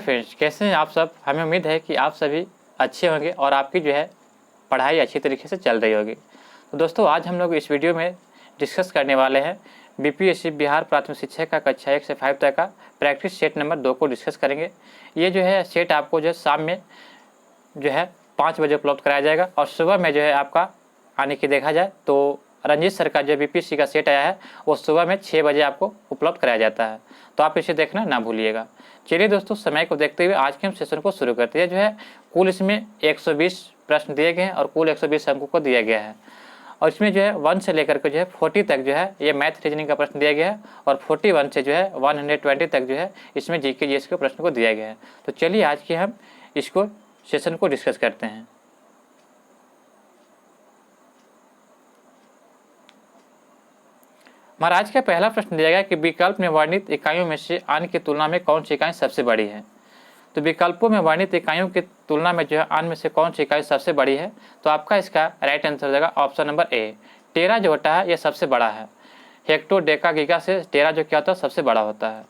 Friends, कैसे हैं आप सब। हमें उम्मीद है कि आप सभी अच्छे होंगे और आपकी जो है पढ़ाई अच्छी तरीके से चल रही होगी। तो दोस्तों, आज हम लोग इस वीडियो में डिस्कस करने वाले हैं बीपीएससी बिहार प्राथमिक शिक्षक का कक्षा 1 से 5 तक का प्रैक्टिस सेट नंबर 2 को डिस्कस करेंगे। ये जो है सेट आपको जो है शाम में जो है 5 बजे उपलब्ध कराया जाएगा और सुबह में जो है आपका आने की देखा जाए तो रंजीत सर का जो बीपीएससी का सेट आया है वो सुबह में 6 बजे आपको उपलब्ध कराया जाता है, तो आप इसे देखना ना भूलिएगा। चलिए दोस्तों, समय को देखते हुए आज के हम सेशन को शुरू करते हैं। जो है कुल इसमें 120 प्रश्न दिए गए हैं और कुल 120 अंकों को दिया गया है और इसमें जो है 1 से लेकर के जो है 40 तक जो है ये मैथ रीजनिंग का प्रश्न दिया गया है और 41 से जो है 120 तक जो है इसमें जीके जीएस के प्रश्न को दिया गया है। तो चलिए आज के हम इसको सेशन को डिस्कस करते हैं। हमारा आज का पहला प्रश्न दिया गया कि विकल्प में वर्णित इकाइयों में से अन्य की तुलना में कौन सी इकाई सबसे बड़ी है। तो विकल्पों में वर्णित इकाइयों की तुलना में जो है अन्य में से कौन सी इकाई सबसे बड़ी है, तो आपका इसका राइट आंसर हो जाएगा ऑप्शन नंबर ए। टेरा जो होता है यह सबसे बड़ा है। हेक्टो डेका गीगा से टेरा जो क्या होता है सबसे बड़ा होता है।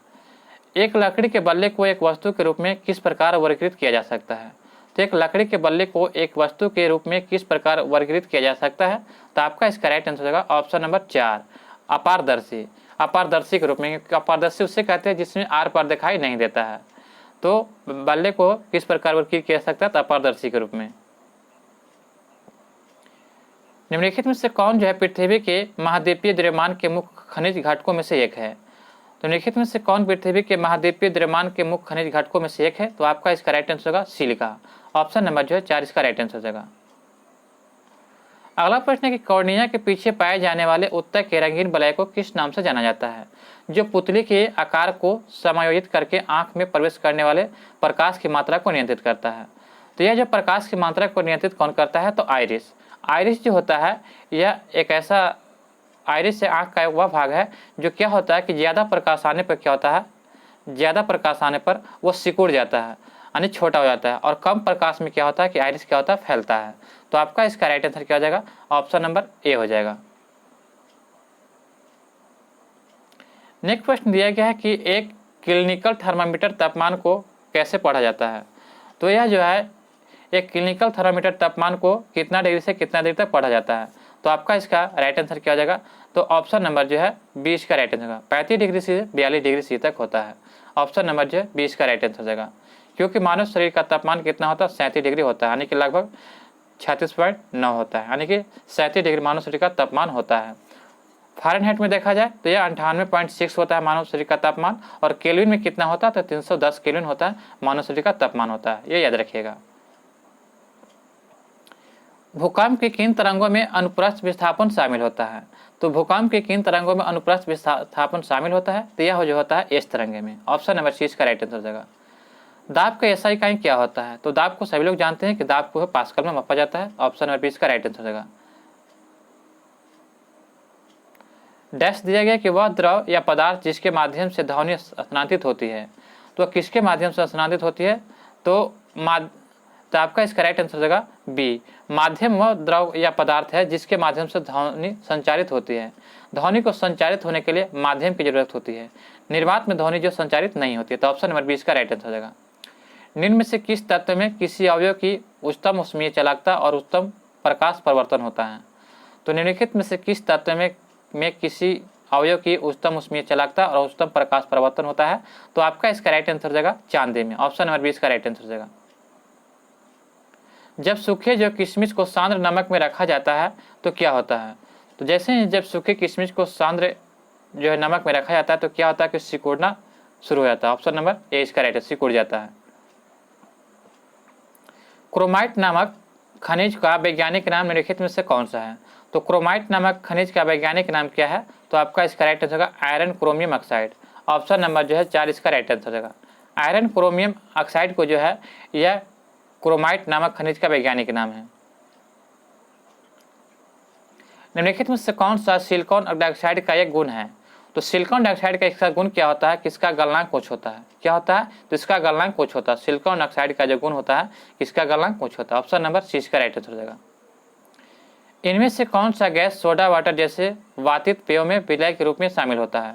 एक लकड़ी के बल्ले को एक वस्तु के रूप में किस प्रकार वर्गीकृत किया जा सकता है। तो एक लकड़ी के बल्ले को एक वस्तु के रूप में किस प्रकार वर्गीकृत किया जा सकता है, तो आपका इसका राइट आंसर हो जाएगा ऑप्शन नंबर 4 अपारदर्शी। अपारदर्शी के रूप में, अपारदर्शी उससे कहते हैं जिसमें आर पार दिखाई नहीं देता है। तो बल्ले को किस प्रकार वर्गीकृत किया जा सकता है, तो अपारदर्शी के रूप में। निम्नलिखित में से कौन जो है पृथ्वी के महाद्वीपीय द्रव्यमान के मुख्य खनिज घटकों में से एक है। तो निम्नलिखित में से कौन पृथ्वी के महाद्वीपीय द्रव्यमान के मुख्य खनिज घटकों में से एक है, तो आपका इसका राइट आंसर होगा सिलिका। ऑप्शन नंबर जो है 4 इसका राइट आंसर हो जाएगा। अगला प्रश्न है कि कॉर्निया के पीछे पाए जाने वाले उत्तर के रंगीन वलय को किस नाम से जाना जाता है, जो पुतली के आकार को समायोजित करके आंख में प्रवेश करने वाले प्रकाश की मात्रा को नियंत्रित करता है। तो यह जो प्रकाश की मात्रा को नियंत्रित कौन करता है, तो आइरिस। आइरिस जो होता है यह एक ऐसा, आइरिस से आंख का वह भाग है जो क्या होता है कि ज़्यादा प्रकाश आने पर क्या होता है, ज़्यादा प्रकाश आने पर वो सिकुड़ जाता है यानी छोटा हो जाता है और कम प्रकाश में क्या होता है कि आइरिस क्या होता है फैलता है। तो आपका इसका राइट आंसर क्या हो जाएगा, ऑप्शन नंबर ए हो जाएगा। नेक्स्ट प्रश्न दिया गया है कि एक क्लिनिकल थर्मामीटर तापमान को कैसे पढ़ा जाता है। तो यह जो है एक क्लिनिकल थर्मामीटर तापमान को कितना डिग्री से कितना डिग्री तक पढ़ा जाता है, तो आपका इसका राइट आंसर क्या हो जाएगा, तो ऑप्शन नंबर जो है 20 का राइट आंसर होगा। 35 डिग्री से 42 डिग्री सी तक होता है। ऑप्शन नंबर जो है 20 का राइट आंसर हो जाएगा, क्योंकि मानव शरीर का तापमान कितना होता है 37 डिग्री होता है, यानी कि लगभग 36.9 होता है, यानी कि 37 डिग्री मानव शरीर का तापमान होता है। फ़ारेनहाइट में देखा जाए तो यह 98.6 होता है मानव शरीर का तापमान और केल्विन में कितना होता है, तो 310 केल्विन होता है मानव शरीर का तापमान होता है, ये याद रखिएगा। भूकंप के किन तरंगों में अनुप्रस्थ विस्थापन शामिल होता है। तो भूकंप के किन तरंगों में अनुप्रस्थ विस्थापन शामिल होता है, तो यह जो होता है एस तरंगे में। ऑप्शन नंबर सी इसका राइट आंसर हो जाएगा। दाब का एसआई इकाई क्या होता है, तो दाब को सभी लोग जानते हैं कि दाब को पास्कल में मापा जाता है। ऑप्शन नंबर 20 का राइट आंसर हो जाएगा। डैश दिया गया कि वह द्रव या पदार्थ जिसके माध्यम से ध्वनि स्थानांतरित होती है, तो किसके माध्यम से स्थानांतरित होती है, तो आपका इसका राइट आंसर हो जाएगा बी। माध्यम वह द्रव या पदार्थ है जिसके माध्यम से ध्वनि संचारित होती है। ध्वनि को संचारित होने के लिए माध्यम की जरूरत होती है। निर्वात में ध्वनि जो संचारित नहीं होती है, तो ऑप्शन नंबर 20 का राइट आंसर हो जाएगा। निम्न में से किस तत्व में किसी अवयव की उच्चतम ऊष्मीय चालकता और उच्चतम प्रकाश परिवर्तन होता है। तो निम्नलिखित में से किस तत्व में किसी अवयव की उच्चतम ऊष्मीय चालकता और उच्चतम प्रकाश परिवर्तन होता है, तो आपका इसका राइट आंसर हो जाएगा चांदी में। ऑप्शन नंबर 20 का राइट आंसर हो जाएगा। जब सूखे जो किशमिश को सांद्र नमक में रखा जाता है तो क्या होता है। तो जैसे ही जब सूखे किशमिश को सांद्र जो है नमक में रखा जाता है तो क्या होता है कि सिकुड़ना शुरू हो जाता है। ऑप्शन नंबर ए इसका राइट है, सिकुड़ जाता है। क्रोमाइट नामक खनिज का वैज्ञानिक नाम निम्नलिखित में से कौन सा है। तो क्रोमाइट नामक खनिज का वैज्ञानिक नाम क्या है, तो आपका इसका राइट आंसर होगा iron chromium oxide. Option number जो है 4 इसका राइट आंसर होगा। आयरन क्रोमियम ऑक्साइड को जो है यह क्रोमाइट नामक खनिज का वैज्ञानिक नाम है। निम्नलिखित में से कौन सा सिलिकॉन डाइऑक्साइड का एक गुण है। तो सिलिकॉन डाइऑक्साइड का इसका गुण क्या होता है, किसका गलनांक उच्च होता है, क्या होता है, तो इसका गलनांक उच्च होता है। सिलिकॉन डाइऑक्साइड का जो गुण होता है किसका गलनांक उच्च होता है। ऑप्शन नंबर सी इसका राइट आंसर हो जाएगा। इनमें से कौन सा गैस सोडा वाटर जैसे वातित पेयों में विलय के रूप में शामिल होता है।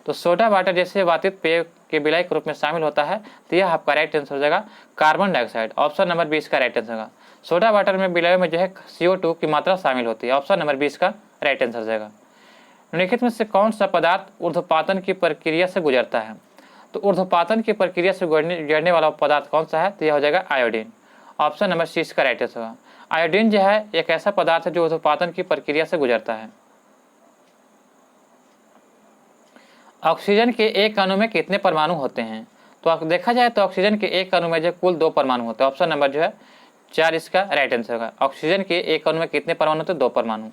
तो सोडा वाटर जैसे वातित पेय के विलय के रूप में शामिल होता है, तो यह आपका राइट आंसर हो जाएगा कार्बन डाइऑक्साइड। ऑप्शन नंबर 20 का राइट आंसर होगा। सोडा वाटर में विलय में जो है CO2 की मात्रा शामिल होती है। ऑप्शन नंबर 20 का राइट आंसर हो जाएगा। निम्नलिखित में से कौन सा पदार्थ ऊर्ध्वपातन की प्रक्रिया से गुजरता है? तो ऊर्ध्वपातन की प्रक्रिया से गुजरने वाला पदार्थ कौन सा है? तो यह हो जाएगा आयोडीन। ऑप्शन नंबर 6 का राइट आंसर होगा। आयोडीन जो है एक ऐसा पदार्थ है जो ऊर्ध्वपातन की प्रक्रिया से गुजरता है। ऑक्सीजन के एक अणु में कितने परमाणु होते हैं? तो देखा जाए तो ऑक्सीजन के एक अणु में जो कुल 2 परमाणु होते हैं। ऑप्शन नंबर जो है 4 इसका राइट आंसर होगा। ऑक्सीजन के एक अणु में कितने परमाणु होते हैं? 2 परमाणु।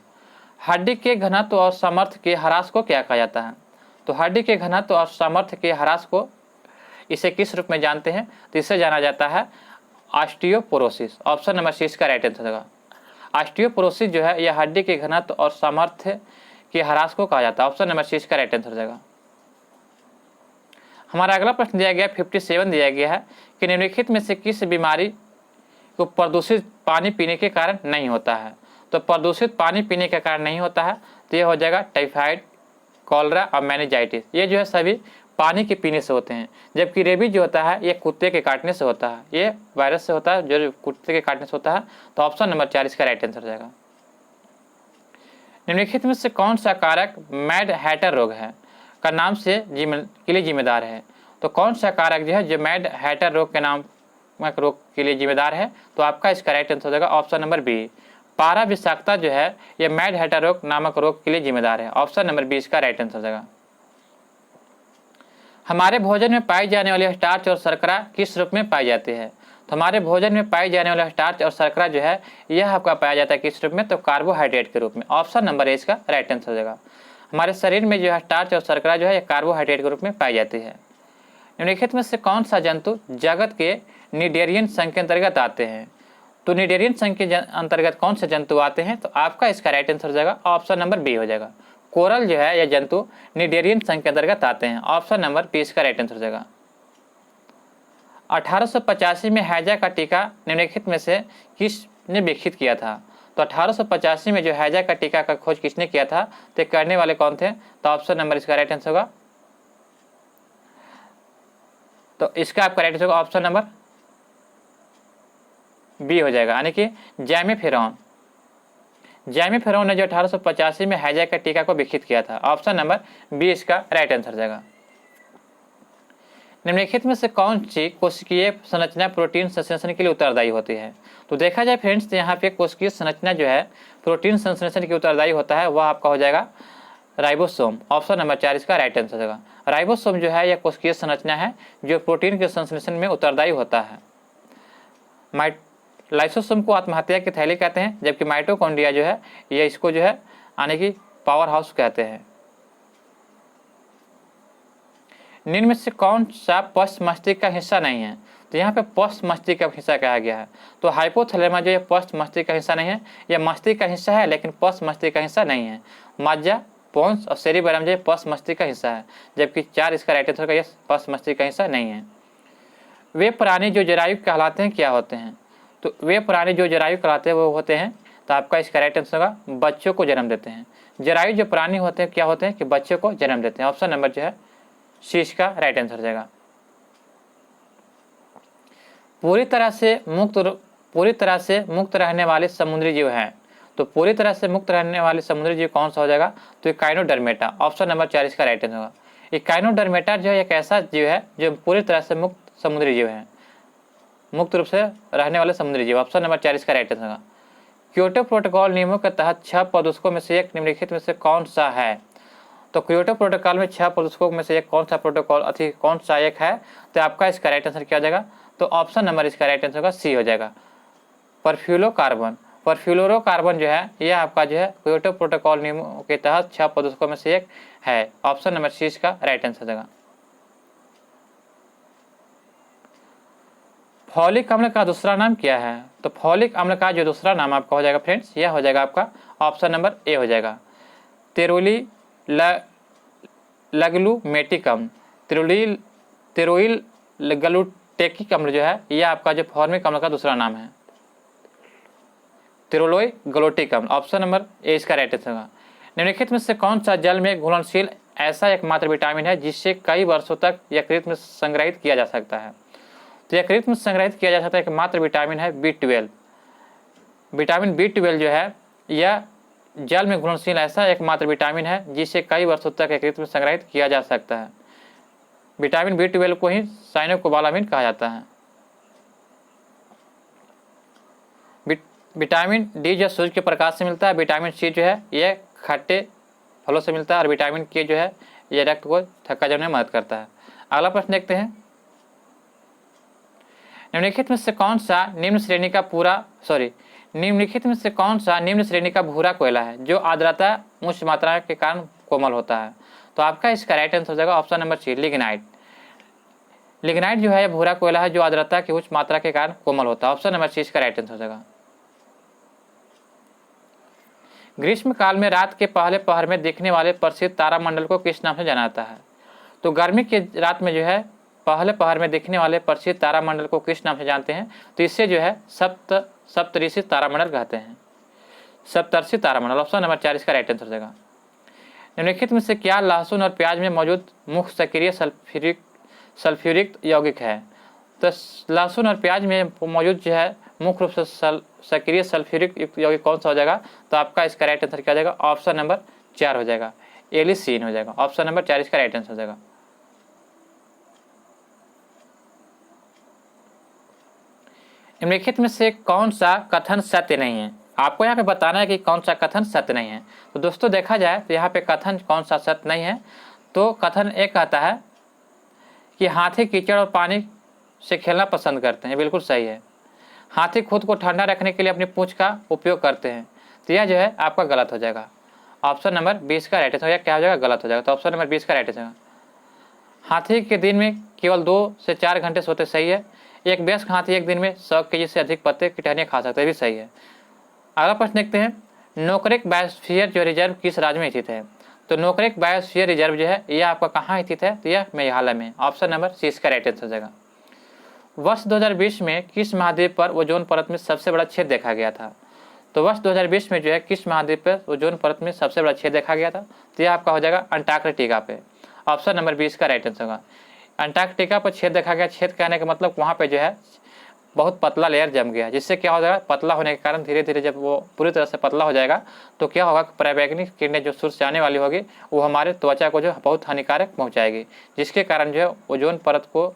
हड्डी के घनत्व और सामर्थ्य के ह्रास को क्या कहा जाता है? तो हड्डी के घनत्व और सामर्थ्य के ह्रास को इसे किस रूप में जानते हैं? तो इसे जाना जाता है ऑस्टियोपोरोसिस। ऑप्शन नंबर 6 का राइट आंसर होगा। ऑस्टियोपोरोसिस जो है यह हड्डी के घनत्व और सामर्थ्य के ह्रास को कहा जाता है। ऑप्शन नंबर 6 का राइट आंसर हो जाएगा। हमारा अगला प्रश्न दिया गया 57 दिया गया है कि निम्नलिखित में से किस बीमारी को प्रदूषित पानी पीने के कारण नहीं होता है? तो प्रदूषित पानी पीने के कारण नहीं होता है, तो ये हो जाएगा टाइफाइड, कॉलरा और मेनिंजाइटिस। ये जो है सभी पानी के पीने से होते हैं। जबकि रेबीज जो होता है ये कुत्ते के काटने से होता है, ये वायरस से होता है जो कुत्ते के काटने से होता है। तो ऑप्शन नंबर 4 इसका राइट आंसर हो जाएगा। निम्नलिखित में से कौन सा कारक मैड हैटर रोग है का नाम से के लिए जिम्मेदार है? तो कौन सा कारक जो है जो मैड हैटर रोग के नाम रोग के लिए जिम्मेदार है? तो आपका इसका राइट आंसर हो जाएगा ऑप्शन नंबर बी। पारा विषाक्तता जो है यह मैड हैटर रोग नामक रोग के लिए जिम्मेदार है। ऑप्शन नंबर 20 का राइट आंसर हो जाएगा। हमारे भोजन में पाई जाने वाली स्टार्च और शर्करा किस रूप में पाई जाती है? तो हमारे भोजन में पाई जाने वाला स्टार्च और शर्करा जो है यह आपका पाया जाता है किस रूप में? तो कार्बोहाइड्रेट के रूप में। ऑप्शन नंबर 1 का राइट आंसर हो जाएगा। हमारे शरीर में जो है स्टार्च और शर्करा जो है यह कार्बोहाइड्रेट के रूप में पाई जाती है। निम्नलिखित में से कौन सा जंतु जगत के निडेरियन संघ के अंतर्गत आते हैं? तो निडेरियन संघ के अंतर्गत कौन से जंतु आते हैं? तो आपका इसका राइट आंसर हो जाएगा ऑप्शन नंबर बी हो जाएगा। कोरल जो है यह जंतु निडेरियन संघ के अंतर्गत आते हैं। ऑप्शन नंबर 20 का राइट आंसर हो जाएगा। 1885 में हैजा का टीका निम्नलिखित में से किसने विकसित किया था? तो 1885 में जो हैजा का टीका का खोज किसने किया था? तो करने वाले कौन थे? तो ऑप्शन नंबर इसका राइट आंसर होगा। तो इसका आपका राइट आंसर होगा ऑप्शन नंबर बी हो जाएगा, यानी कि जैमी फेरॉन। जैमी फेरॉन ने जो 1885 में हैजा का टीका को विकसित किया था। ऑप्शन नंबर बी इसका राइट आंसर हो जाएगा। निम्नलिखित में से कौन सी कोशिकीय संरचना प्रोटीन संश्लेषण के लिए उत्तरदायी होती है? तो देखा जाए फ्रेंड्स, यहाँ पे कोशिकीय संरचना जो है प्रोटीन संश्लेषण के उत्तरदायी होता है, वह आपका हो जाएगा राइबोसोम। ऑप्शन नंबर 4 इसका राइट आंसर होगा। राइबोसोम जो है यह कोशिकीय संरचना है जो प्रोटीन के संश्लेषण में उत्तरदायी होता है। लाइसोसोम को आत्महत्या की थैली कहते हैं, जबकि माइटोकॉन्ड्रिया जो है यह इसको जो है यानी कि पावर हाउस कहते हैं। निम्न में से कौन सा पश्च मस्तिष्क का हिस्सा नहीं है? तो यहाँ पे पश्च मस्तिष्क का हिस्सा कहा गया है। तो हाइपोथैलेमस जो है पश्च मस्तिष्क का हिस्सा नहीं है, यह मस्तिष्क का हिस्सा है लेकिन पश्च मस्तिष्क का हिस्सा नहीं है। माज्जा, पोन्स और सेरिबेलम जो है पश्च मस्तिष्क का हिस्सा है, जबकि 4 इसका राइट आंसर का यह पश्च मस्तिष्क का हिस्सा नहीं है। वे प्राणी जो जरायु कहलाते हैं क्या होते हैं? तो वे प्राणी जो जरायु कहलाते हैं वो होते हैं, तो आपका इसका राइट आंसर होगा बच्चों को जन्म देते हैं। जरायु जो प्राणी होते हैं क्या होते हैं? कि बच्चों को जन्म देते हैं। ऑप्शन नंबर जो है सी इसका राइट आंसर हो जाएगा। पूरी तरह से मुक्त रहने वाले समुद्री जीव हैं। तो पूरी तरह से मुक्त रहने वाले समुद्री जीव कौन सा हो जाएगा? तो इकाइनोडर्मेटा। ऑप्शन नंबर 4 इसका राइट आंसर होगा। इकाइनोडर्मेटा जो है एक ऐसा जीव है जो पूरी तरह से मुक्त समुद्री जीव है, मुक्त रूप से रहने वाले समुद्री जीव। ऑप्शन नंबर 4 इसका राइट आंसर होगा। क्योटो प्रोटोकॉल नियमों के तहत 6 प्रदूषकों में से एक निम्नलिखित में से कौन सा है? तो क्योटो प्रोटोकॉल में 6 प्रदूषकों में से एक कौन सा प्रोटोकॉल कौन सा एक है? तो आपका इसका राइट आंसर क्या हो जाएगा? तो ऑप्शन नंबर इसका राइट आंसर होगा सी हो जाएगा, परफ्यूरोकार्बन। परफ्यूरोकार्बन जो है यह आपका जो है क्योटो प्रोटोकॉल नियमों के तहत 6 प्रदूषकों में से एक है। ऑप्शन नंबर सी इसका राइट आंसर हो जाएगा। फॉलिक अम्ल का दूसरा नाम क्या है? तो फॉलिक अम्ल का जो दूसरा नाम आपका हो जाएगा फ्रेंड्स, यह हो जाएगा आपका ऑप्शन नंबर ए हो जाएगा, तेरोली लगलुमेटिक अम्ल। तेरोइल गलुटेकिक अम्ल जो है यह आपका जो फॉर्मिक अम्ल का दूसरा नाम है, तेरोलोई गलोटिक अम्ल। ऑप्शन नंबर ए इसका राइट आंसर होगा। निम्नलिखित में से कौन सा जल में घुलनशील ऐसा एकमात्र विटामिन है जिससे कई वर्षों तक यकृत में संग्रहित किया जा सकता है। तो यकृत में संग्रहित किया जा सकता है एकमात्र विटामिन है B12। विटामिन B12 जो है यह जल में घुलनशील ऐसा एकमात्र विटामिन है जिसे कई वर्षों तक यकृत में संग्रहित किया जा सकता है। विटामिन B12 को ही साइनोकोबालामिन कहा जाता है। विटामिन डी जो सूर्य के प्रकाश से मिलता है, विटामिन सी जो है यह खट्टे फलों से मिलता है, और विटामिन के जो है यह रक्त को थक्का जमने में मदद करता है। अगला प्रश्न देखते हैं, निम्नलिखित में से कौन सा निम्न श्रेणी का भूरा कोयला है जो आर्द्रता उच्च मात्रा के कारण कोमल होता है? तो आपका इसका राइट आंसर हो जाएगा option number C, lignite. Lignite जो है यह भूरा कोयला है जो आर्द्रता की उच्च मात्रा के कारण कोमल होता है। ऑप्शन नंबर सी इसका राइट आंसर हो जाएगा। ग्रीष्म काल में रात के पहले पहर में दिखने वाले प्रसिद्ध तारामंडल को किस नाम से जाना जाता है? तो गर्मी की रात में जो है पहले पहर में दिखने वाले प्रसिद्ध तारामंडल को किस नाम से जानते हैं? तो इससे जो है सप्तऋषि तारामंडल कहते हैं, सप्तर्षि तारामंडल। ऑप्शन नंबर 4 इसका राइट आंसर हो जाएगा। निम्नलिखित में से क्या लहसुन और प्याज में मौजूद मुख्य सक्रिय सल्फ्यूरिक यौगिक है? तो लहसुन और प्याज में मौजूद जो है मुख्य रूप से सक्रिय सल्फ्यूरिक यौगिक कौन सा हो जाएगा? तो आपका इसका राइट आंसर क्या हो जाएगा? ऑप्शन नंबर 4 हो जाएगा, एलिसीन हो जाएगा। ऑप्शन नंबर 4 इसका राइट आंसर हो जाएगा। निम्नलिखित में से कौन सा कथन सत्य नहीं है? आपको यहाँ पे बताना है कि कौन सा कथन सत्य नहीं है। तो दोस्तों देखा जाए तो यहाँ पे कथन कौन सा सत्य नहीं है, तो कथन एक कहता है कि हाथी कीचड़ और पानी से खेलना पसंद करते हैं, बिल्कुल सही है। हाथी खुद को ठंडा रखने के लिए अपनी पूंछ का उपयोग करते हैं, तो यह जो है आपका गलत हो जाएगा। ऑप्शन नंबर 20 का राइट आंसर हो जाएगा, क्या हो जाएगा? गलत हो जाएगा। तो ऑप्शन नंबर 20 का राइट आंसर। हाथी के दिन में केवल 2 से 4 घंटे सोते, सही है। एक वयस्क हाथी एक दिन में 100 केजी से अधिक पत्ते की टहनियाँ खा सकते हैं, भी सही है। अगला प्रश्न देखते हैं, नोकरेक बायोस्फीयर जो रिजर्व किस राज्य में स्थित है? तो नोकरेक बायोस्फीयर रिजर्व जो है यह आपका कहाँ स्थित है? तो यह मेघालय में। ऑप्शन नंबर सी इसका राइट आंसर हो जाएगा। वर्ष 2020 में किस महाद्वीप पर ओजोन परत में सबसे बड़ा छेद देखा गया था? तो वर्ष 2020 में जो है किस महाद्वीप पर ओजोन परत में सबसे बड़ा छेद देखा गया था? तो यह आपका हो जाएगा अंटार्कटिका पे। ऑप्शन नंबर 20 का राइट आंसर होगा। अंटार्कटिका पर छेद देखा गया। छेद कहने का मतलब वहाँ पे जो है बहुत पतला लेयर जम गया, जिससे क्या हो जाएगा, पतला होने के कारण धीरे धीरे जब वो पूरी तरह से पतला हो जाएगा तो क्या होगा, पराबैंगनी किरणें जो सूर्य से आने वाली होगी वो हमारे त्वचा को जो बहुत हानिकारक पहुँचाएगी, जिसके कारण जो है ओजोन परत को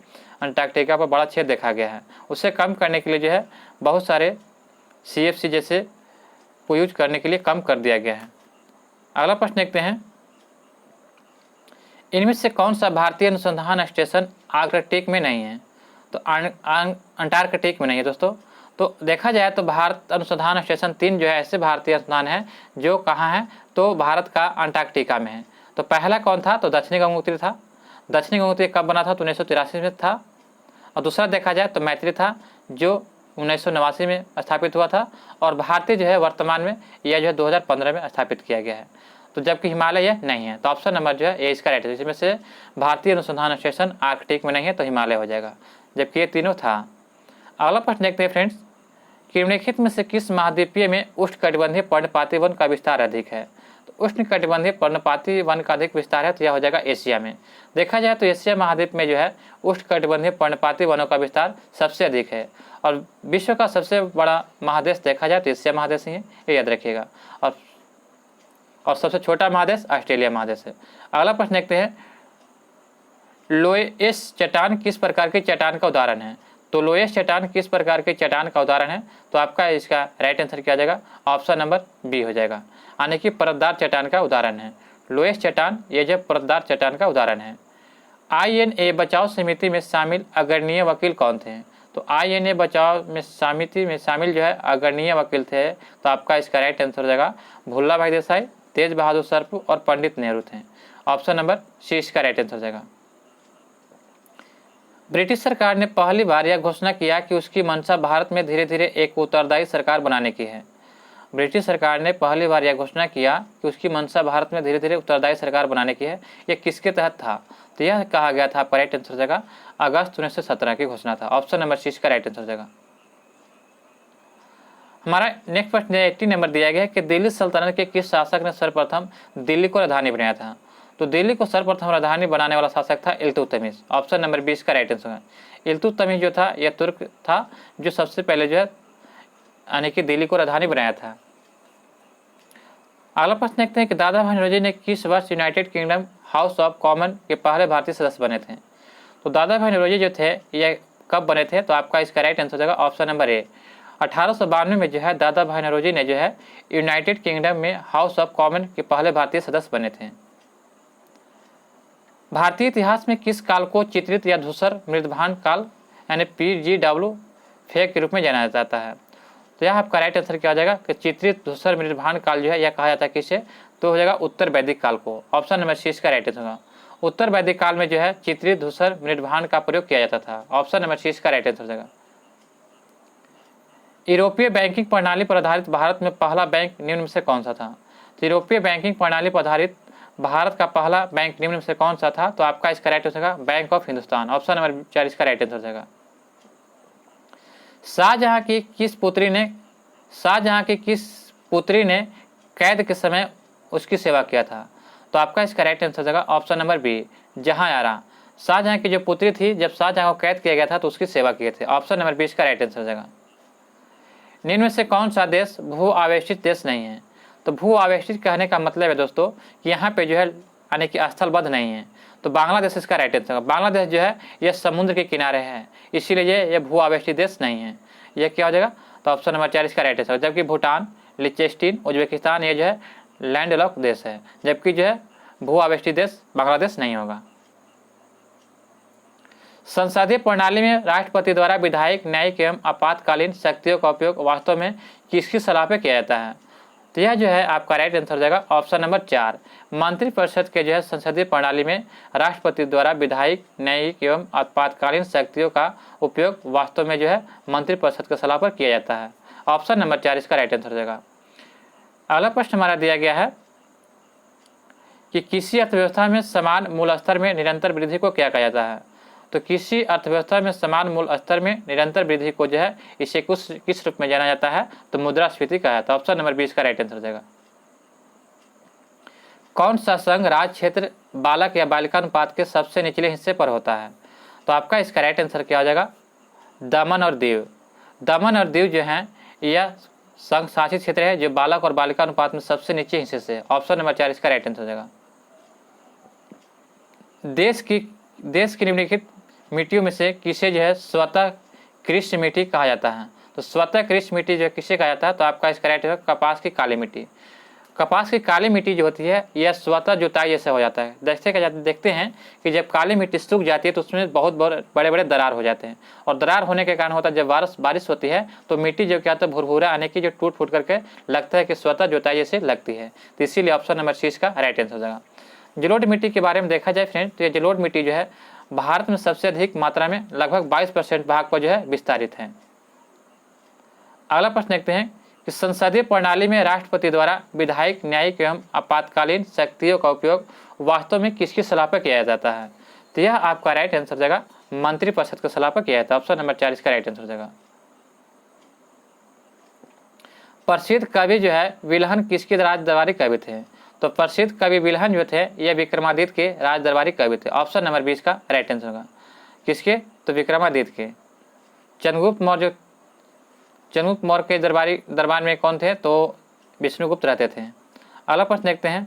अंटार्कटिका पर बड़ा छेद देखा गया है। उसे कम करने के लिए जो है बहुत सारे CFC जैसे को यूज करने के लिए कम कर दिया गया है। अगला प्रश्न देखते हैं, इनमें से कौन सा भारतीय अनुसंधान स्टेशन आर्कटिक में नहीं है? तो अंटार्कटिक में नहीं है दोस्तों। तो देखा जाए तो भारत अनुसंधान स्टेशन 3 जो है ऐसे भारतीय अनुसंधान है जो कहाँ है? तो भारत का अंटार्कटिका में है। तो पहला कौन था? तो दक्षिणी गंगोत्री था। दक्षिणी गंगोत्री कब बना था? तो 1983 में था। और दूसरा देखा जाए तो मैत्री था जो 1989 में स्थापित हुआ था। और भारतीय जो है वर्तमान में यह जो है 2015 में स्थापित किया गया है। तो जबकि हिमालय यह नहीं है। तो ऑप्शन नंबर जो है ये इसका राइट है। इसमें से भारतीय अनुसंधान स्टेशन आर्कटिक में नहीं है तो हिमालय हो जाएगा, जबकि ये तीनों था। अगला प्रश्न देखते हैं फ्रेंड्स, निम्नलिखित में से किस महाद्वीपीय में उष्णकटिबंधीय पर्णपाती वन का विस्तार अधिक है? तो उष्णकटिबंधीय पर्णपाती वन का अधिक विस्तार है तो यह हो जाएगा एशिया में। देखा जाए तो एशिया महाद्वीप में जो है उष्णकटिबंधीय पर्णपाती वनों का विस्तार सबसे अधिक है। और विश्व का सबसे बड़ा महादेश देखा जाए तो एशिया महादेश ही है, ये याद रखिएगा। और सबसे छोटा महादेश ऑस्ट्रेलिया महादेश है। अगला प्रश्न देखते हैं, लोएस चट्टान किस प्रकार की चट्टान का उदाहरण है? तो लोएस चट्टान किस प्रकार की चट्टान का उदाहरण है? तो आपका इसका राइट आंसर क्या हो जाएगा? ऑप्शन नंबर बी हो जाएगा, यानी कि परतदार चट्टान का उदाहरण है। लोएस चट्टान ये जो परतदार चट्टान का उदाहरण है। INA बचाव समिति में शामिल अग्रणीय वकील कौन थे? तो INA बचाव में समिति में शामिल जो है अग्रणीय वकील थे। तो आपका इसका राइट आंसर हो जाएगा भुल्ला भाई देसाई, तेज बहादुर सरपू और पंडित नेहरू थे। ऑप्शन नंबर सी इसका राइट आंसर हो जाएगा। ब्रिटिश सरकार ने पहली बार यह घोषणा किया कि उसकी मंशा भारत में धीरे धीरे एक उत्तरदायी सरकार बनाने की है। ब्रिटिश सरकार ने पहली बार यह घोषणा किया कि उसकी मंशा भारत में धीरे धीरे उत्तरदायी सरकार बनाने की है। यह किसके तहत था? तो यह कहा गया था, आपका राइट आंसर हो जाएगा अगस्त 1917 की घोषणा था। ऑप्शन नंबर सी इसका राइट आंसर हो जाएगा। हमारा नेक्स्ट प्रश्न 80 नंबर दिया गया है कि दिल्ली सल्तनत के किस शासक ने सर्वप्रथम दिल्ली को राजधानी बनाया था? तो तो दिल्ली को सर्वप्रथम राजधानी बनाने वाला शासक था इल्तुतमिश। ऑप्शन नंबर 20 का राइट आंसर है। इल्तुतमिश जो था यह तुर्क था जो सबसे पहले जो है यानी कि दिल्ली को राजधानी बनाया था। अगला प्रश्न देखते हैं कि दादा भाई नौरोजी ने किस वर्ष United kingdom house of common के पहले भारतीय सदस्य बने थे। तो दादा भाई नौरोजी जो थे ये कब बने थे, तो आपका इसका राइट आंसर हो जाएगा ऑप्शन नंबर ए। 1892 में जो है दादा भाई नौरोजी ने जो है यूनाइटेड किंगडम में हाउस ऑफ कॉमन के पहले भारतीय सदस्य बने थे। भारतीय इतिहास में किस काल को चित्रित या धूसर मृदभान काल यानी PGW फेक के रूप में जाना जाता है। तो यह आपका राइट आंसर क्या हो जाएगा कि चित्रित धूसर मृदभान काल जो है यह कहा जाता है किसे, तो हो जाएगा उत्तर वैदिक काल को। ऑप्शन नंबर सी इसका राइट आंसर होगा। उत्तर वैदिक काल में जो है चित्रित धूसर मृदभान का प्रयोग किया जाता था। ऑप्शन नंबर सी इसका राइट आंसर हो जाएगा। यूरोपीय बैंकिंग प्रणाली पर आधारित भारत में पहला बैंक निम्न में से कौन सा था। तो यूरोपीय बैंकिंग प्रणाली पर आधारित भारत का पहला बैंक निम्न में से कौन सा था, तो आपका इसका राइट आंसर होगा bank of Hindustan. Option number 4 इसका राइट आंसर हो जाएगा। शाहजहां की किस पुत्री ने कैद के समय उसकी सेवा किया था। तो आपका इसका राइट आंसर हो जाएगा option number B Jahanara. Shahjahan की जो पुत्री थी जब शाहजहां को कैद किया गया था तो उसकी सेवा किए थे। ऑप्शन नंबर 20 का राइट आंसर हो जाएगा। निम्न में से कौन सा देश भू आवेशित देश नहीं है। तो भू आवेशित कहने का मतलब है दोस्तों कि यहाँ पे जो है यानी कि स्थलबद्ध नहीं है, तो बांग्लादेश इसका राइट आंसर है। बांग्लादेश जो है यह समुद्र के किनारे है, इसीलिए यह भू आवेशित देश नहीं है। यह क्या हो जाएगा, तो ऑप्शन नंबर 4 इसका राइट आंसर। जबकि भूटान, लिechtenstein, उज्बेकिस्तान ये जो है लैंडलॉक देश है, जबकि जो है भू आवेशित देश बांग्लादेश नहीं होगा। संसदीय प्रणाली में राष्ट्रपति द्वारा विधायक, न्यायिक एवं आपातकालीन शक्तियों का उपयोग वास्तव में किसकी सलाह पर किया जाता है। तो यह जो है आपका राइट आंसर हो जाएगा ऑप्शन नंबर 4। मंत्रिपरिषद के जो है संसदीय प्रणाली में राष्ट्रपति द्वारा विधायक, न्यायिक एवं आपातकालीन शक्तियों का उपयोग वास्तव में जो है मंत्रिपरिषद की सलाह पर किया जाता है। ऑप्शन नंबर 4 इसका राइट आंसर हो जाएगा। अगला प्रश्न हमारा दिया गया है कि किसी अर्थव्यवस्था में समान मूल स्तर में निरंतर वृद्धि को क्या कहा जाता है। तो किसी अर्थव्यवस्था में समान मूल स्तर में निरंतर वृद्धि को जो है इसे किस रूप में जाना जाता है, तो मुद्रास्फीति कहा जाता है। ऑप्शन नंबर 20 का राइट आंसर हो जाएगा। कौन सा संघ राज्य क्षेत्र बालक या बालिका अनुपात के सबसे निचले हिस्से पर होता है। तो आपका इसका राइट आंसर क्या हो जाएगा, दमन और दीव। दमन और दीव जो है यह संघ शासित क्षेत्र है जो बालक और बालिका अनुपात में सबसे नीचे हिस्से से। ऑप्शन नंबर 4 इसका राइट आंसर हो जाएगा। देश की निम्नलिखित मिट्टियों में से किसे जो है स्वतः कृष्ण मिट्टी कहा जाता है। तो स्वतः कृष्ण मिट्टी जो है किसे कहा जाता है, तो आपका इसका राइट होगा कपास की काली मिट्टी। कपास की काली मिट्टी जो होती है यह स्वतः जुताई जैसे हो जाता है। देखते हैं कि जब काली मिट्टी सूख जाती है तो उसमें बहुत बड़े बड़े दरार हो जाते हैं, और दरार होने के कारण होता है जब बारिश होती है तो मिट्टी जो क्या होता है भुरभुरा आने की जो टूट फूट करके लगता है कि स्वतः जुताई जैसे लगती है। तो इसीलिए ऑप्शन नंबर 6 का राइट आंसर हो जाएगा। जलोढ़ मिट्टी के बारे में देखा जाए फ्रेंड, तो ये जलोढ़ मिट्टी जो है भारत में सबसे अधिक मात्रा में लगभग 22% भाग पर जो है विस्तारित है। अगला प्रश्न देखते हैं कि संसदीय प्रणाली में राष्ट्रपति द्वारा विधायक, न्यायिक एवं आपातकालीन शक्तियों का उपयोग वास्तव में किसकी सलाह पर किया जाता है। तो यह आपका राइट आंसर हो जाएगा मंत्रिपरिषद की सलाह पर किया जाता है। ऑप्शन नंबर 4 इसका राइट आंसर हो जाएगा। प्रसिद्ध कवि जो है विल्हन किसके राज दरबारी कवि थे। तो प्रसिद्ध कवि विल्हन जो थे यह विक्रमादित्य के राज दरबारी कवि थे। ऑप्शन नंबर 20 का राइट आंसर होगा। किसके, तो विक्रमादित्य के। चंद्रगुप्त मौर्य के दरबार में कौन थे, तो विष्णुगुप्त रहते थे। अगला प्रश्न देखते हैं,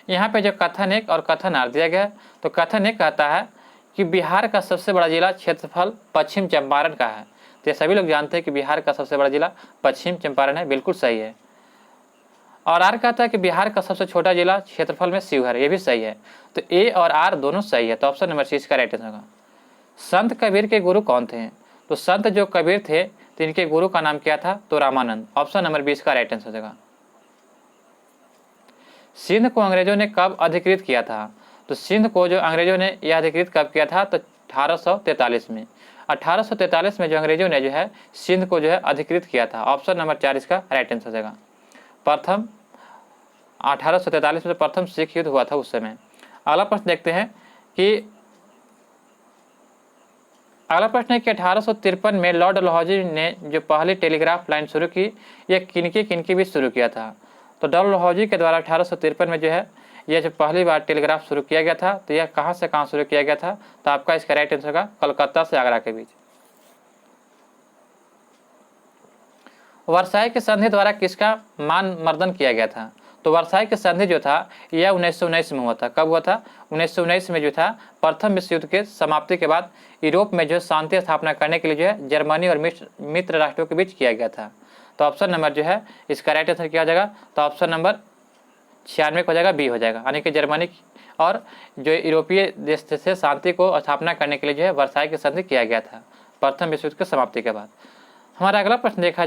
यहाँ पे जो कथन 1 और कथन 8 दिया गया है, तो कथन 1 कहता है कि बिहार का सबसे बड़ा जिला क्षेत्रफल पश्चिम चंपारण का है। तो ये सभी लोग जानते हैं कि बिहार का सबसे बड़ा जिला पश्चिम चंपारण है, बिल्कुल सही है। और आर कहता है कि बिहार का सबसे छोटा जिला क्षेत्रफल में शिवहर, ये भी सही है। तो ए और आर दोनों सही है। तो ऑप्शन नंबर 6 का राइट आंसर होगा। संत कबीर के गुरु कौन थे। तो संत जो कबीर थे तो इनके गुरु का नाम क्या था, तो रामानंद। ऑप्शन नंबर 20 का राइट आंसर हो जाएगा। सिंध को अंग्रेजों ने कब अधिकृत किया था। तो सिंध को जो अंग्रेजों ने यह अधिकृत कब किया था, तो 1843 में। 1843 में जो अंग्रेजों ने जो है सिंध को जो है अधिकृत किया था। ऑप्शन नंबर 4 इसका राइट आंसर हो जाएगा। प्रथम 1843 में प्रथम सिख युद्ध हुआ था उस समय। अगला प्रश्न देखते हैं कि अगला प्रश्न है कि 1853 में लॉर्ड डलहौजी ने जो पहली टेलीग्राफ लाइन शुरू की, यह किनके बीच शुरू किया था। तो डलहौजी के द्वारा 1853 में जो है यह जो पहली बार टेलीग्राफ शुरू किया गया था तो यह कहाँ से कहाँ शुरू किया गया था? तो आपका इसका राइट आंसर होगा कलकत्ता से आगरा के बीच। वर्साई की संधि द्वारा किसका मान मर्दन किया गया था? तो वर्साई की संधि जो था यह 1919 में हुआ था। कब हुआ था? 1919 में जो था प्रथम विश्व युद्ध के समाप्ति के बाद यूरोप में जो शांति स्थापना करने के लिए जो है जर्मनी और मित्र राष्ट्रों के बीच किया गया था। तो ऑप्शन नंबर जो है इसका राइट आंसर क्या हो जाएगा? तो ऑप्शन नंबर 96 हो जाएगा, बी हो जाएगा, यानी कि जर्मनी और जो यूरोपीय देश से शांति को स्थापना करने के लिए जो है वर्साई की संधि किया गया था प्रथम विश्व युद्ध की समाप्ति के बाद। हमारा अगला प्रश्न देखा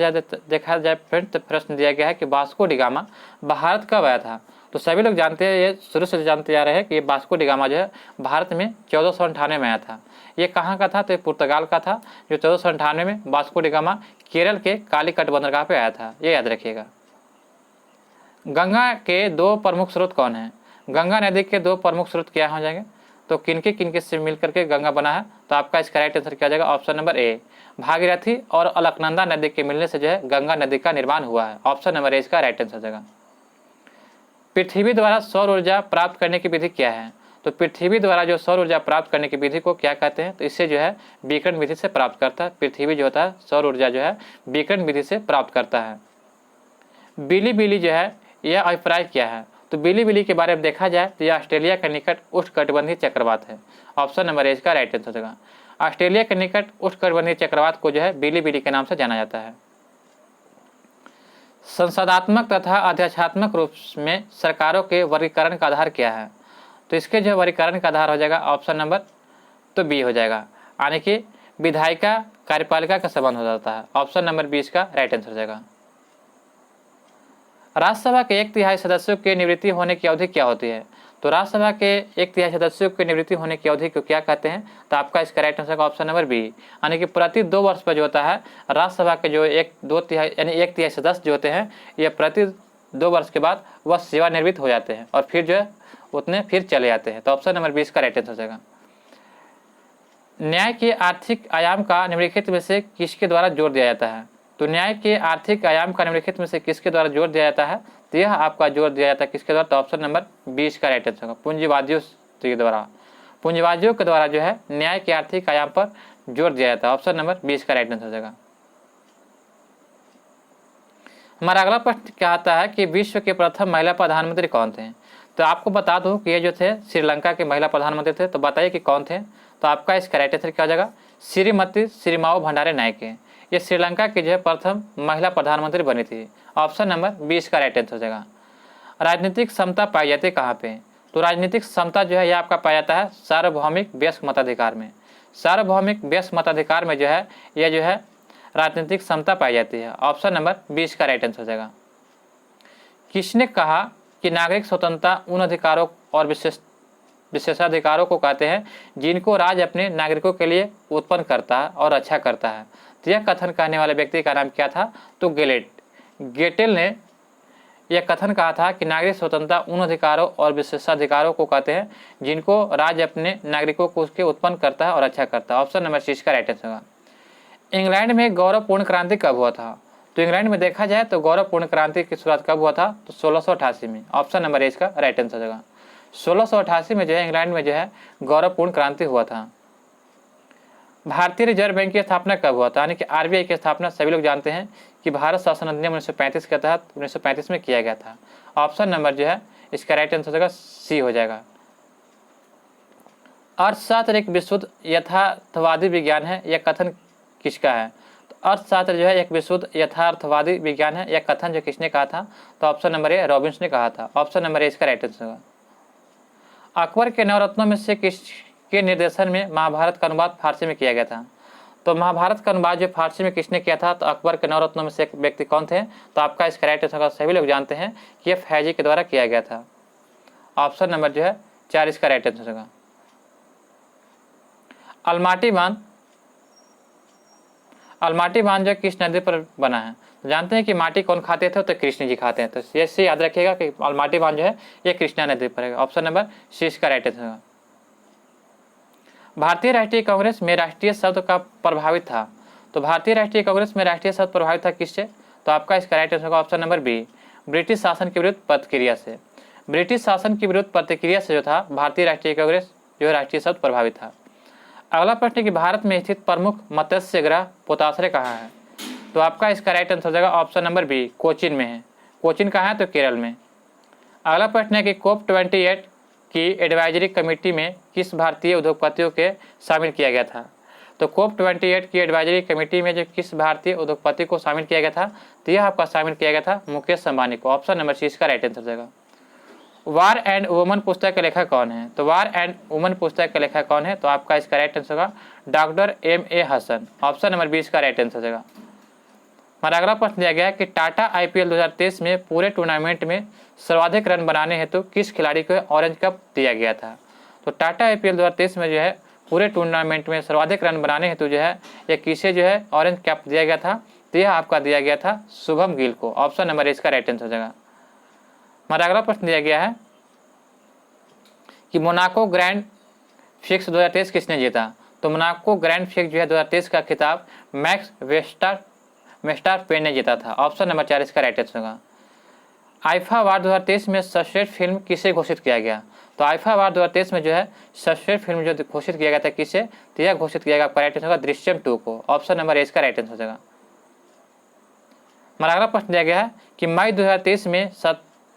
जाए फ्रेंड, तो प्रश्न दिया गया है कि वास्को डी गामा भारत कब आया था? तो सभी लोग जानते हैं, ये शुरू से जानते जा रहे हैं कि ये वास्को डी गामा जो है भारत में 1498 में आया था। ये कहाँ का था? तो ये पुर्तगाल का था, जो 1498 में वास्को डी गामा केरल के कालीकट बंदरगाह पे आया था, ये याद रखिएगा। गंगा के दो प्रमुख स्रोत कौन है? गंगा नदी के दो प्रमुख स्रोत क्या हो जाएंगे? तो किनके से मिलकर के गंगा बना है? तो आपका इसका राइट आंसर क्या हो जाएगा? ऑप्शन नंबर ए, भागीरथी और अलकनंदा नदी के मिलने से जो है गंगा नदी का निर्माण हुआ है। ऑप्शन नंबर ए इसका राइट आंसर हो जाएगा। पृथ्वी द्वारा सौर ऊर्जा प्राप्त करने की विधि क्या है? तो पृथ्वी द्वारा जो सौर ऊर्जा प्राप्त करने की विधि को क्या कहते हैं? तो इससे जो है विकिरण विधि से प्राप्त करता है। पृथ्वी जो होता है सौर ऊर्जा जो है विकिरण विधि से प्राप्त करता है। बिली जो है यह अभिप्राय क्या है? तो बिली के बारे में देखा जाए तो यह ऑस्ट्रेलिया के निकट उष्णकटिबंधीय चक्रवात है। ऑप्शन नंबर ए इसका राइट आंसर होगा। ऑस्ट्रेलिया के निकट उष्णकटिबंधीय चक्रवात को जो है बिली के नाम से जाना जाता है। संसदात्मक तथा अध्यक्षात्मक रूप में सरकारों के वर्गीकरण का आधार क्या है? तो इसके जो वर्गीकरण का आधार हो जाएगा ऑप्शन नंबर तो बी हो जाएगा, यानी कि विधायिका कार्यपालिका का संबंध हो जाता है। ऑप्शन नंबर 20 का राइट आंसर हो जाएगा। राज्यसभा के 1/3 सदस्यों के निवृत्ति होने की अवधि क्या होती है? तो राज्यसभा के 1/3 सदस्यों के निवृत्ति होने की अवधि को क्या कहते हैं? तो आपका इसका right answer option number B, यानी कि प्रति 2 वर्ष पर जो होता है राज्यसभा के जो 1/3 सदस्य जो होते हैं ये प्रति 2 वर्ष के बाद वह सेवानिवृत्त हो जाते हैं और फिर जो है उतने फिर चले जाते हैं। तो ऑप्शन नंबर 20 का राइट आंसर हो जाएगा। न्याय के आर्थिक आयाम का निम्नलिखित में से किसके द्वारा जोर दिया जाता है? तो न्याय के आर्थिक आयाम का निम्नलिखित में से किसके द्वारा जोर दिया जाता है? तो यह आपका जोर दिया जाता है किसके द्वारा? तो ऑप्शन नंबर 20 का राइट आंसर होगा, पूंजीवादियों के द्वारा। पूंजीवादियों के द्वारा जो है न्याय के आर्थिक आयाम पर जोर दिया जाता है। ऑप्शन नंबर 20 का राइट आंसर हो जाएगा। हमारा अगला प्रश्न क्या आता है कि विश्व के प्रथम महिला प्रधानमंत्री कौन थे? तो आपको बता दूं कि ये जो थे श्रीलंका के महिला प्रधानमंत्री थे। तो बताइए कि कौन थे? तो आपका इसका राइट आंसर क्या हो जाएगा? श्रीमती श्रीमाओ भंडारे नायके। ये श्रीलंका की जो है प्रथम महिला प्रधानमंत्री बनी थी। ऑप्शन नंबर 20 का राइट आंसर हो जाएगा। राजनीतिक समता पाई जाती है कहाँ पे? तो राजनीतिक समता जो है यह आपका पाया जाता है सार्वभौमिक वयस्क मताधिकार में। सार्वभौमिक वयस्क मताधिकार में जो है यह जो है राजनीतिक समता पाई जाती है। ऑप्शन नंबर 20 का राइट आंसर हो जाएगा। किसने कहा कि नागरिक स्वतंत्रता उन अधिकारों और विशेषाधिकारों को कहते हैं जिनको राज्य अपने नागरिकों के लिए उत्पन्न करता है और अच्छा करता है? तो यह कथन कहने वाले व्यक्ति का नाम क्या था? तो गेटेल ने यह कथन कहा था कि नागरिक स्वतंत्रता उन अधिकारों और विशेषाधिकारों को कहते हैं जिनको राज्य अपने नागरिकों को उसके उत्पन्न करता है और अच्छा करता है। ऑप्शन नंबर 6 का राइट आंसर होगा। इंग्लैंड में गौरवपूर्ण क्रांति कब हुआ था? तो इंग्लैंड में देखा जाए तो गौरवपूर्ण क्रांति की शुरुआत कब हुआ था? तो 1688 में। ऑप्शन नंबर ए इसका राइट आंसर होगा। 1688 में जो है इंग्लैंड में जो है गौरवपूर्ण क्रांति हुआ था। भारतीय रिजर्व बैंक की स्थापना कब हुआ था? यानी कि आरबीआई की स्थापना सभी लोग जानते हैं कि भारत शासन अधिनियम 1935 के तहत 1935 में किया गया था। ऑप्शन नंबर जो है इसका राइट आंसर होगा सी हो जाएगा। अर्थशास्त्र एक विशुद्ध यथार्थवादी विज्ञान है, यह कथन किसका है? तो अर्थशास्त्र जो है एक विशुद्ध यथार्थवादी विज्ञान है, यह कथन जो किसने कहा था? तो ऑप्शन नंबर ए रॉबिन्स ने कहा था। ऑप्शन नंबर ए इसका राइट आंसर होगा। अकबर के नवरत्नों में से किसके निर्देशन में महाभारत का अनुवाद फारसी में किया गया था? तो महाभारत का अनुवाद जो फारसी में किसने किया था? तो अकबर के नवरत्नों में से एक व्यक्ति कौन थे? तो आपका इसका राइट आंसर सभी लोग जानते हैं कि यह फैजी के द्वारा किया गया था। ऑप्शन नंबर जो है 4 इसका राइट आंसर होगा। अलमाटी बांध जो किस नदी पर बना है? तो जानते हैं कि माटी कौन खाते थे? तो कृष्ण जी खाते हैं। तो ये याद रखिएगा कि अलमाटी बांध जो है ये कृष्णा नदी पर है। ऑप्शन नंबर सी इसका राइट आंसर होगा। भारतीय राष्ट्रीय कांग्रेस में राष्ट्रीय शब्द का प्रभावित था? तो भारतीय राष्ट्रीय कांग्रेस में राष्ट्रीय शब्द प्रभावित था किससे? तो आपका इसका राइट आंसर होगा ऑप्शन नंबर बी, ब्रिटिश शासन के विरुद्ध प्रतिक्रिया से। ब्रिटिश शासन के विरुद्ध प्रतिक्रिया से जो था भारतीय राष्ट्रीय कांग्रेस जो है राष्ट्रीय शब्द प्रभावित था। अगला प्रश्न है कि भारत में स्थित प्रमुख मत्स्य ग्रह पोताश्रय कहाँ है? तो आपका इसका राइट आंसर हो जाएगा ऑप्शन नंबर बी, कोचीन में है। कोचीन कहाँ है? तो केरल में। अगला प्रश्न है कि COP28 की एडवाइजरी कमेटी में किस भारतीय उद्योगपतियों के शामिल किया गया था? तो COP28 की एडवाइजरी कमेटी में जो किस भारतीय उद्योगपति को शामिल किया गया था? तो यह आपका शामिल किया गया था मुकेश अंबानी को। ऑप्शन नंबर सी इसका राइट आंसर हो जाएगा। वार एंड वुमन पुस्तक का लेखक कौन है? तो वार एंड वुमन पुस्तक का लेखक कौन है? तो आपका इसका राइट आंसर होगा doctor M.A. Hasan. Option number B इसका राइट आंसर हो जाएगा। हमारा अगला प्रश्न दिया गया है कि टाटा IPL 2023 में पूरे टूर्नामेंट में सर्वाधिक रन बनाने हेतु किस खिलाड़ी को ऑरेंज कप दिया गया था? तो टाटा IPL 2023 में जो है पूरे टूर्नामेंट में सर्वाधिक रन बनाने हेतु जो है यह किसे जो है ऑरेंज कैप दिया गया था? तो यह आपका दिया गया था शुभम गिल को। ऑप्शन नंबर इसका राइट आंसर हो जाएगा। हमारा अगला प्रश्न दिया गया है कि मोनाको ग्रैंड फिक्स 2023 किसने जीता? तो मोनाको ग्रैंड फिक्स जो है 2023 का खिताब मैक्स वेस्टापेन ने जीता था। ऑप्शन नंबर 4 इसका राइट आंसर होगा। आईफा अवार्ड 2023 में सर्वश्रेष्ठ फिल्म किसे घोषित किया गया? तो आईफा अवार्ड 2023 में जो है सर्वश्रेष्ठ फिल्म जो घोषित किया गया था किसे? तो यह घोषित किया गया आपका राइट आंसर होगा दृश्यम 2 को। ऑप्शन नंबर ए इसका राइट आंसर हो जाएगा। हमारा अगला प्रश्न दिया गया है कि मई 2023 में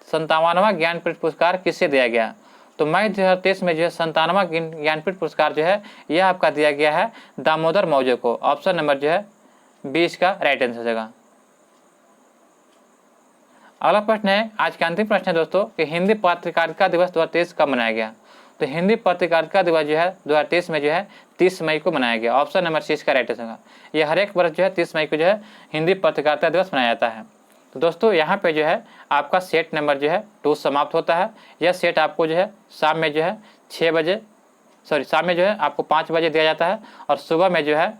57वां ज्ञानपीठ पुरस्कार किसे दिया गया? तो मई 2023 में जो है 57वां ज्ञानपीठ पुरस्कार जो है यह आपका दिया गया है दामोदर मौर्य को। ऑप्शन नंबर जो है 20 का राइट आंसर हो जाएगा। अगला प्रश्न है आज का अंतिम प्रश्न है दोस्तों कि हिंदी पत्रकारिता दिवस 2023 कब मनाया गया? तो हिंदी पत्रकारिता दिवस जो है 2023 में जो है 30 मई को मनाया गया। ऑप्शन नंबर सी इसका राइट आंसर होगा। यह हर एक वर्ष जो है 30 मई को जो है हिंदी पत्रकारिता दिवस मनाया जाता है। तो दोस्तों यहाँ पे जो है आपका सेट नंबर जो है 2 समाप्त होता है। यह सेट आपको जो है शाम में जो है 6 बजे शाम में जो है आपको 5 बजे दिया जाता है और सुबह में जो है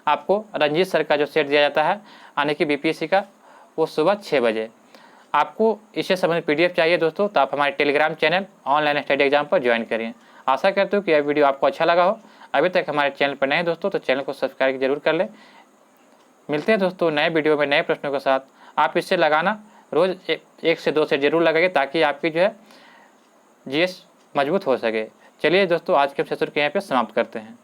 आपको रंजीत सर का जो सेट दिया जाता है यानी कि BPSC का वो सुबह 6 बजे। आपको इससे संबंधित PDF चाहिए दोस्तों तो आप हमारे Telegram channel online study exam पर ज्वाइन करिए। आशा करते हो कि यह वीडियो आपको अच्छा लगा हो। अभी तक हमारे चैनल पर नए दोस्तों तो चैनल को सब्सक्राइब जरूर कर लें। मिलते हैं दोस्तों नए वीडियो में नए प्रश्नों के साथ। आप इससे लगाना रोज़ 1 से 2 से जरूर लगाइए ताकि आपकी जो है GS मजबूत हो सके। चलिए दोस्तों आज के सेशन के यहाँ पे समाप्त करते हैं।